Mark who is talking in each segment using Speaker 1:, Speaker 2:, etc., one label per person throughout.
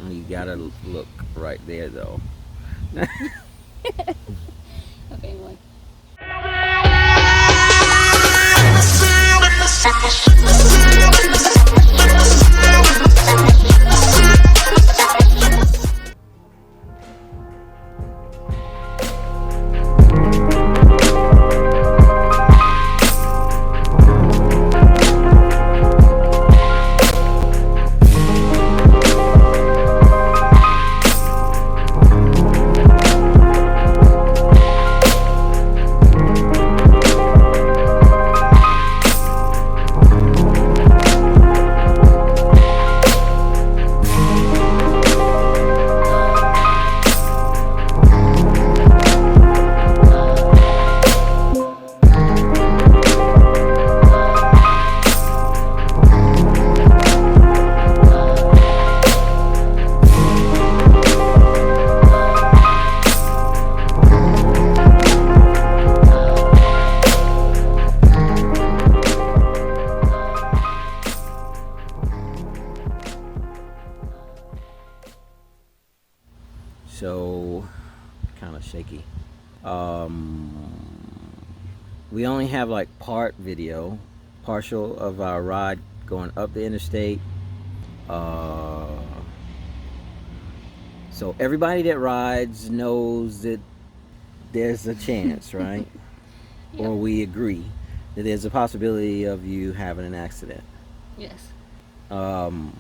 Speaker 1: You gotta look right there, though.
Speaker 2: Okay, one.
Speaker 1: So, kind of shaky. We only have like partial of our ride going up the interstate. Uh, so everybody that rides knows that there's a chance, right?
Speaker 2: Yep.
Speaker 1: Or we agree that there's a possibility of you having an accident.
Speaker 2: Yes.
Speaker 1: Um,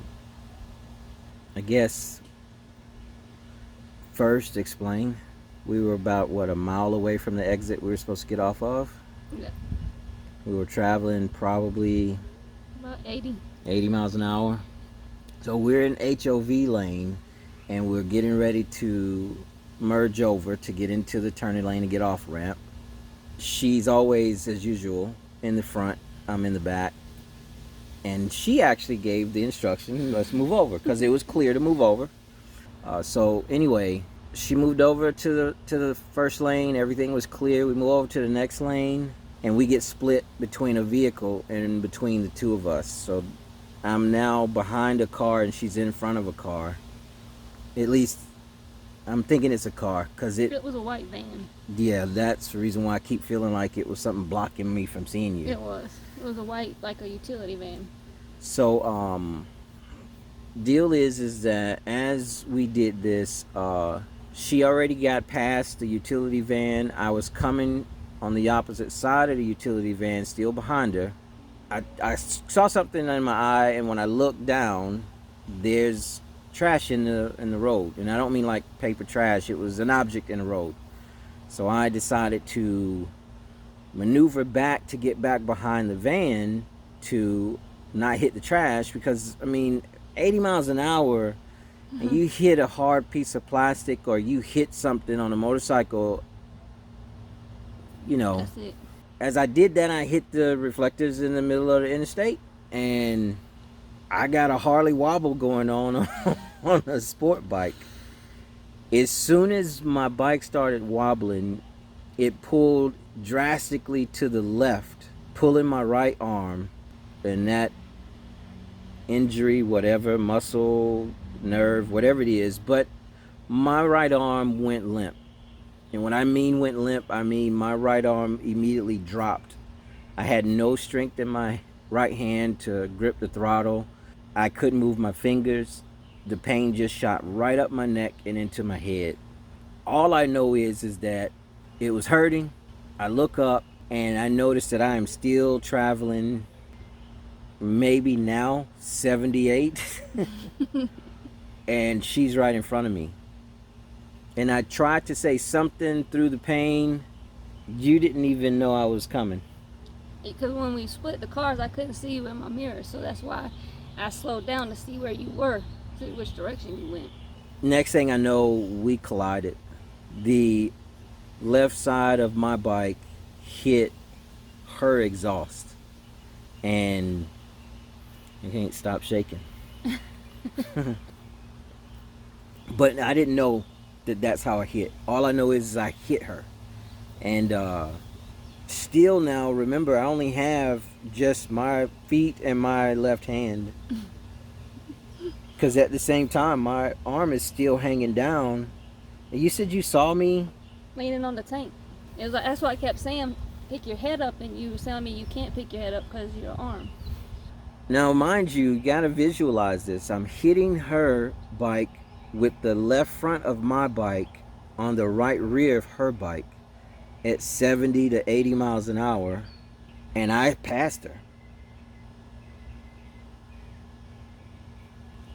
Speaker 1: I guess first explain. We were about what, a mile away from the exit we were supposed to get off of.
Speaker 2: Yeah.
Speaker 1: We were traveling probably
Speaker 2: About 80.
Speaker 1: 80 miles an hour. So we're in HOV lane and we're getting ready to merge over to get into the turning lane and get off ramp. She's always, as usual, in the front. I'm in the back. And she actually gave the instruction, let's move over, because it was clear to move over. So anyway, she moved over to the first lane. Everything was clear. We move over to the next lane, and we get split between a vehicle and between the two of us. So I'm now behind a car, and she's in front of a car. At least I'm thinking it's a car, because
Speaker 2: It was a white van.
Speaker 1: yeah, that's the reason why I keep feeling like it was something blocking me from seeing you.
Speaker 2: It was. It was a white, like a utility van.
Speaker 1: So deal is that as we did this, she already got past the utility van. I was coming on the opposite side of the utility van, still behind her. I saw something in my eye, and when I looked down, there's trash in the road, and I don't mean like paper trash. It was an object in the road. So I decided to maneuver back to get back behind the van to not hit the trash, because I mean 80 miles an hour and you hit a hard piece of plastic or you hit something on a motorcycle, you know.
Speaker 2: That's it.
Speaker 1: As I did that, I hit the reflectors in the middle of the interstate, and I got a Harley wobble going on on a sport bike. As soon as my bike started wobbling, it pulled drastically to the left, pulling my right arm, and that injury, whatever, muscle, nerve, whatever it is, but my right arm went limp. And when I mean went limp, I mean my right arm immediately dropped. I had no strength in my right hand to grip the throttle. I couldn't move my fingers. The pain just shot right up my neck and into my head. All I know is that it was hurting. I look up and I notice that I am still traveling, maybe now 78, and she's right in front of me. And I tried to say something through the pain. You didn't even know I was coming.
Speaker 2: Because when we split the cars, I couldn't see you in my mirror, so that's why I slowed down to see where you were, see which direction you went.
Speaker 1: Next thing I know, we collided. The left side of my bike hit her exhaust, and I can't stop shaking. But I didn't know that that's how I hit. All I know is I hit her. And still now, remember, I only have just my feet and my left hand. Because at the same time, my arm is still hanging down. And you said you saw me.
Speaker 2: leaning on the tank. It was like, that's why I kept saying, pick your head up, and you were telling me you can't pick your head up because of your arm.
Speaker 1: Now, mind you, you gotta visualize this. I'm hitting her bike with the left front of my bike on the right rear of her bike at 70 to 80 miles an hour, and I passed her.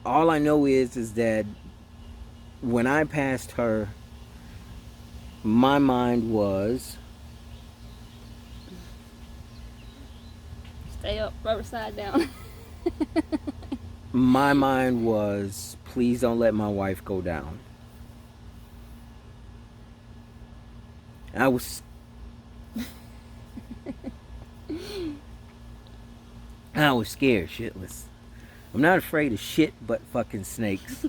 Speaker 1: All I know is that when I passed her, my mind was,
Speaker 2: Stay up, rubber side down.
Speaker 1: please don't let my wife go down. I was scared shitless. I'm not afraid of shit but fucking snakes.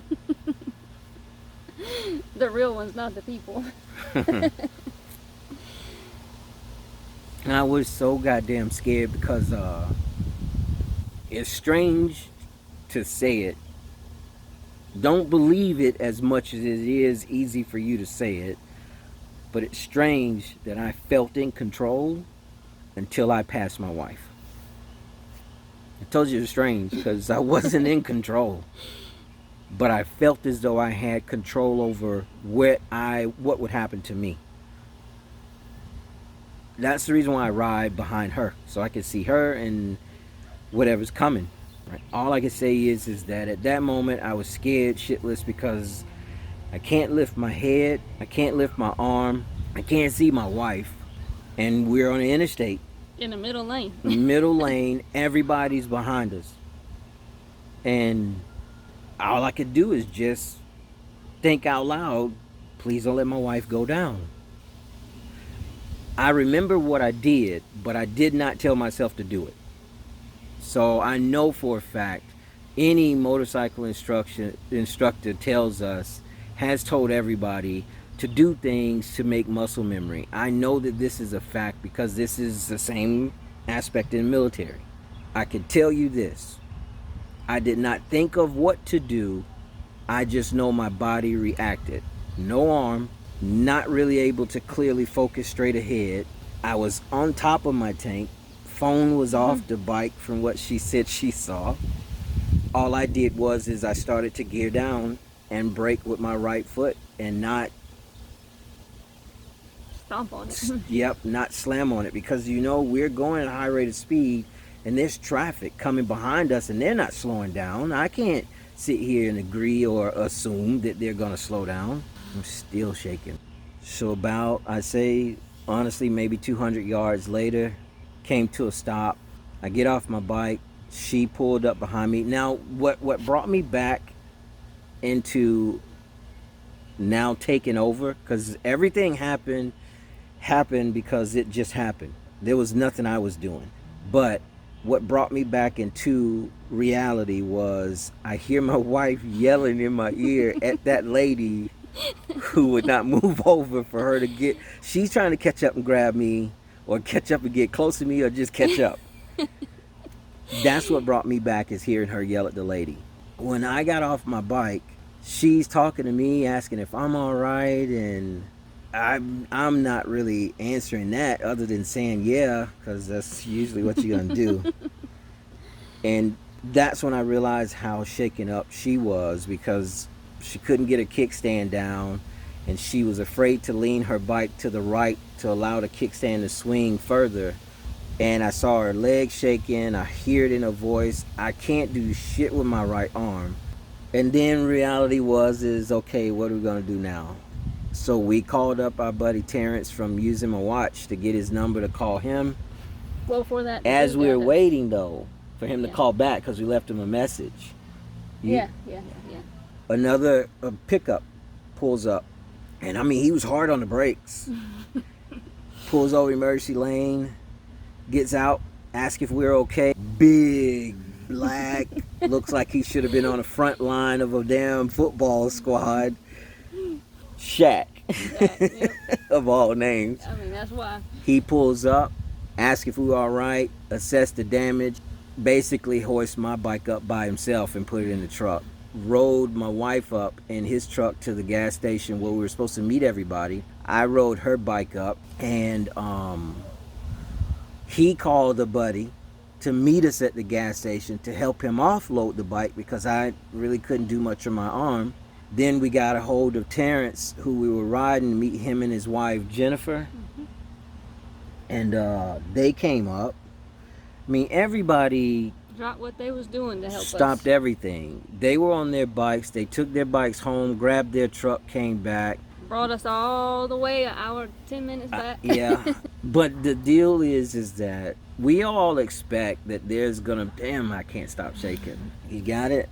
Speaker 2: The real ones, not the people.
Speaker 1: I was so goddamn scared because it's strange to say it. Don't believe it as much as it is easy for you to say it. But it's strange that I felt in control until I passed my wife. I told you it's strange because I wasn't in control. But I felt as though I had control over what would happen to me. That's the reason why I ride behind her, so I can see her and whatever's coming. Right? All I can say is that at that moment I was scared shitless because I can't lift my head, I can't lift my arm, I can't see my wife, and we're on the interstate.
Speaker 2: In the middle lane.
Speaker 1: Middle lane, everybody's behind us. And all I could do is just think out loud, please don't let my wife go down. I remember what I did, but I did not tell myself to do it. So I know for a fact, any motorcycle instructor tells us, has told everybody to do things to make muscle memory. I know that this is a fact because this is the same aspect in the military. I can tell you this. I did not think of what to do. I just know my body reacted. No arm, not really able to clearly focus straight ahead. I was on top of my tank. Phone was off the bike from what she said she saw. All I did is I started to gear down and brake with my right foot and not
Speaker 2: Stomp on it.
Speaker 1: Yep, not slam on it because we're going at a high rate of speed and there's traffic coming behind us and they're not slowing down. I can't sit here and agree or assume that they're gonna slow down. I'm still shaking. So about, I say, honestly, maybe 200 yards later, came to a stop. I get off my bike. She pulled up behind me. Now, what brought me back into now taking over, because everything happened because it just happened. There was nothing I was doing. But what brought me back into reality was I hear my wife yelling in my ear at that lady who would not move over for her to get. She's trying to catch up and grab me, or catch up and get close to me, or just catch up. That's what brought me back, is hearing her yell at the lady. When I got off my bike, she's talking to me, asking if I'm all right, and I'm not really answering that other than saying yeah, because that's usually what you're gonna do. And that's when I realized how shaken up she was, because she couldn't get her kickstand down and she was afraid to lean her bike to the right to allow the kickstand to swing further. And I saw her legs shaking. I hear it in her voice. I can't do shit with my right arm. And then reality is okay, what are we gonna do now? So we called up our buddy Terrence from Using My Watch to get his number to call him.
Speaker 2: Well, for that,
Speaker 1: as we were waiting though for him to call back, because we left him a message.
Speaker 2: Yeah.
Speaker 1: Another pickup pulls up, and I mean, he was hard on the brakes. Pulls over emergency lane, gets out, asks if we're okay. Big, black, looks like he should have been on the front line of a damn football squad. Shaq,
Speaker 2: Yep.
Speaker 1: of all names.
Speaker 2: I mean, that's why.
Speaker 1: He pulls up, asks if we were all right, assess the damage, basically hoist my bike up by himself and put it in the truck. rode my wife up in his truck to the gas station where we were supposed to meet everybody. I rode her bike up, and he called a buddy to meet us at the gas station to help him offload the bike because I really couldn't do much on my arm. Then we got a hold of Terrence, who we were riding to meet him and his wife Jennifer. And they came up. I mean, everybody
Speaker 2: Dropped what they was doing to help us.
Speaker 1: stopped everything. They were on their bikes. They took their bikes home, grabbed their truck, came back.
Speaker 2: Brought us all the way an hour, 10 minutes back.
Speaker 1: Yeah. But the deal is that we all expect that there's gonna, damn, I can't stop shaking. You got it?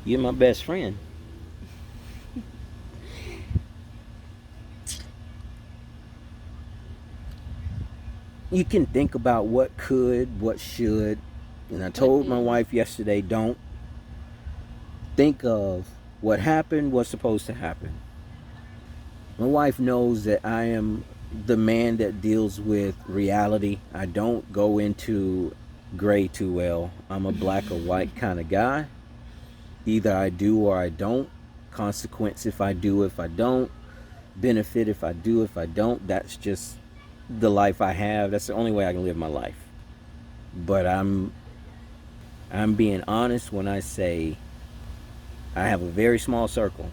Speaker 1: You're my best friend. You can think about what could, what should. And I told my wife yesterday, don't think of what happened, what's supposed to happen. My wife knows that I am the man that deals with reality. I don't go into gray too well. I'm a black or white kind of guy. Either I do or I don't. Consequence if I do, if I don't. Benefit if I do, if I don't. That's just the life I have. That's the only way I can live my life. But I'm being honest when I say I have a very small circle.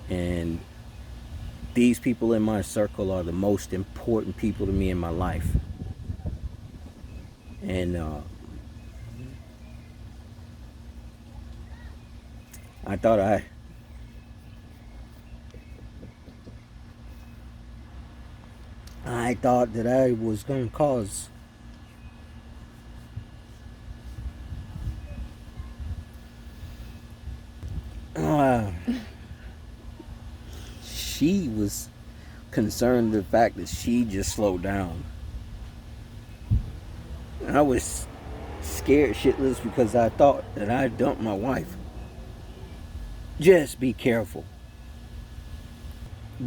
Speaker 1: And these people in my circle are the most important people to me in my life. And I thought that I was going to cause she was concerned with the fact that she just slowed down. I was scared shitless because I thought that I dumped my wife. Just be careful.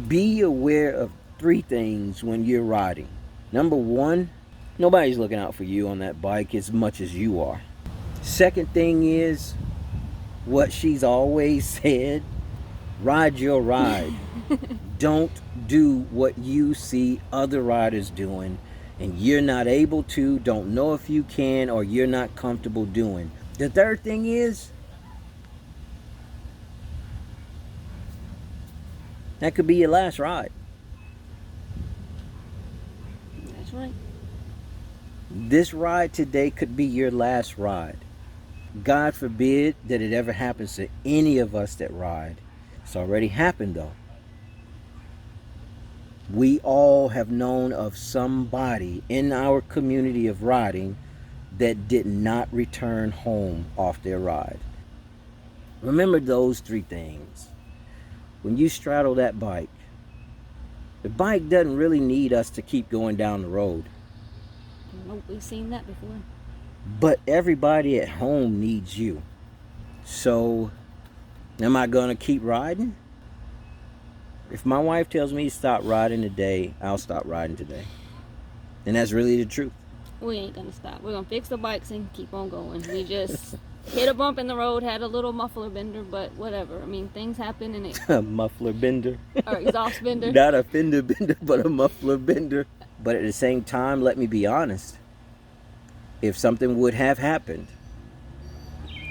Speaker 1: Be aware of 3 things when you're riding. Number 1, nobody's looking out for you on that bike as much as you are. Second thing is what she's always said, ride your ride. Don't do what you see other riders doing and you're not able to, don't know if you can, or you're not comfortable doing. The third thing is that could be your last ride.
Speaker 2: That's right.
Speaker 1: This ride today could be your last ride. God forbid that it ever happens to any of us that ride. It's already happened though. We all have known of somebody in our community of riding that did not return home off their ride. Remember those 3 things. When you straddle that bike, the bike doesn't really need us to keep going down the road.
Speaker 2: Nope, we've seen that before.
Speaker 1: But everybody at home needs you. So, am I going to keep riding? If my wife tells me to stop riding today, I'll stop riding today. And that's really the truth.
Speaker 2: We ain't gonna stop. We're gonna fix the bikes and keep on going. We just hit a bump in the road, had a little muffler bender, but whatever. I mean, things happen and it...
Speaker 1: A muffler bender.
Speaker 2: Or exhaust bender.
Speaker 1: Not a fender bender, but a muffler bender. But at the same time, let me be honest. If something would have happened,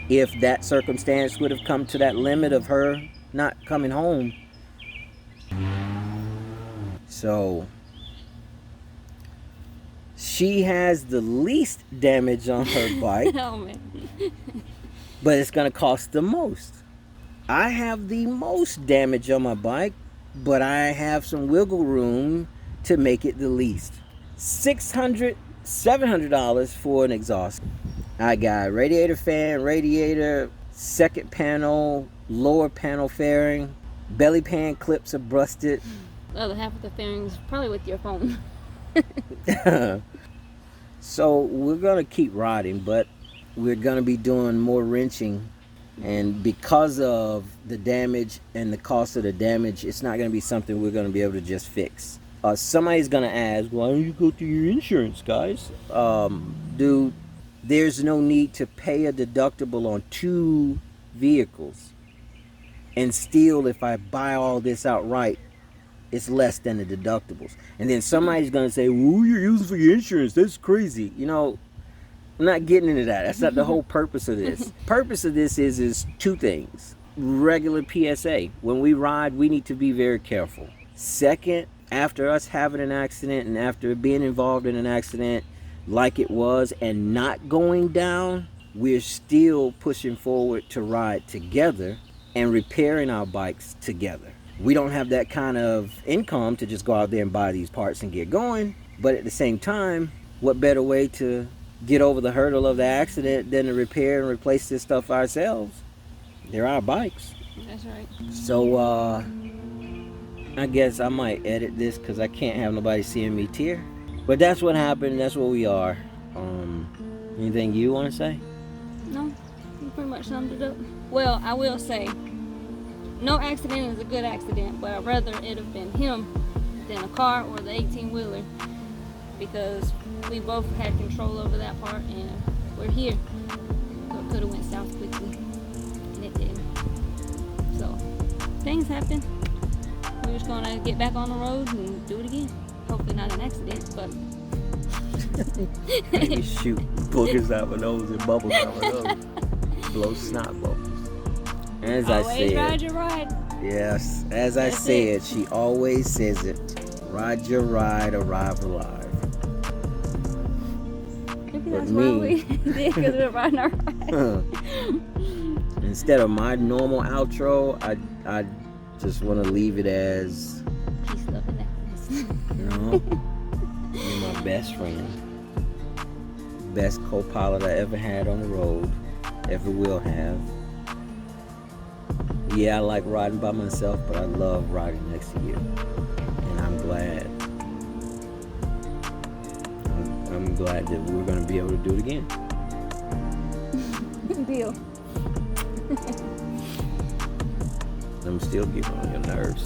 Speaker 1: if that circumstance would have come to that limit of her not coming home, so she has the least damage on her bike.
Speaker 2: Oh, man.
Speaker 1: But it's going to cost the most. I have the most damage on my bike, but I have some wiggle room to make it the least. $600, $700 for an exhaust. I got radiator fan, radiator, second panel, lower panel fairing, belly pan clips are busted.
Speaker 2: The other half of the fairing is probably with your phone.
Speaker 1: So we're going to keep riding, but we're going to be doing more wrenching. And because of the damage and the cost of the damage, it's not going to be something we're going to be able to just fix. Somebody's gonna ask, why don't you go through your insurance, guys? Dude, there's no need to pay a deductible on 2 vehicles. And still, if I buy all this outright, it's less than the deductibles. And then somebody's gonna say, well, you're using for your insurance. That's crazy. I'm not getting into that. That's not the whole purpose of this. Purpose of this is 2 things. Regular PSA. When we ride, we need to be very careful. Second, after us having an accident and after being involved in an accident like it was and not going down, we're still pushing forward to ride together and repairing our bikes together. We don't have that kind of income to just go out there and buy these parts and get going. But at the same time, what better way to get over the hurdle of the accident than to repair and replace this stuff ourselves? They're our bikes.
Speaker 2: That's right.
Speaker 1: So, I guess I might edit this because I can't have nobody seeing me tear. But that's what happened. That's what we are. Anything you want to say?
Speaker 2: No, you pretty much summed it up. Well, I will say, no accident is a good accident, but I'd rather it have been him than a car or the 18-wheeler, because we both had control over that part and we're here. So it could have went south quickly, and it didn't. So, things happen. We're just gonna get back on the road and do it again. Hopefully not an accident, but
Speaker 1: Maybe shoot boogers out my nose and bubbles out my nose. Blow snot bubbles. As I
Speaker 2: always
Speaker 1: said.
Speaker 2: ride your ride.
Speaker 1: Yes, as I
Speaker 2: That's
Speaker 1: said,
Speaker 2: it.
Speaker 1: she always says it. Ride your ride, arrive alive.
Speaker 2: Maybe
Speaker 1: But
Speaker 2: that's
Speaker 1: me-
Speaker 2: why we did, because we're riding our ride.
Speaker 1: Instead of my normal outro, I just want to leave it as,
Speaker 2: Peace, love, and happiness.
Speaker 1: You're my best friend. Best co-pilot I ever had on the road. Ever will have. Yeah, I like riding by myself, but I love riding next to you. And I'm glad. I'm glad that we're going to be able to do it again.
Speaker 2: Deal.
Speaker 1: I'm still getting on your nerves.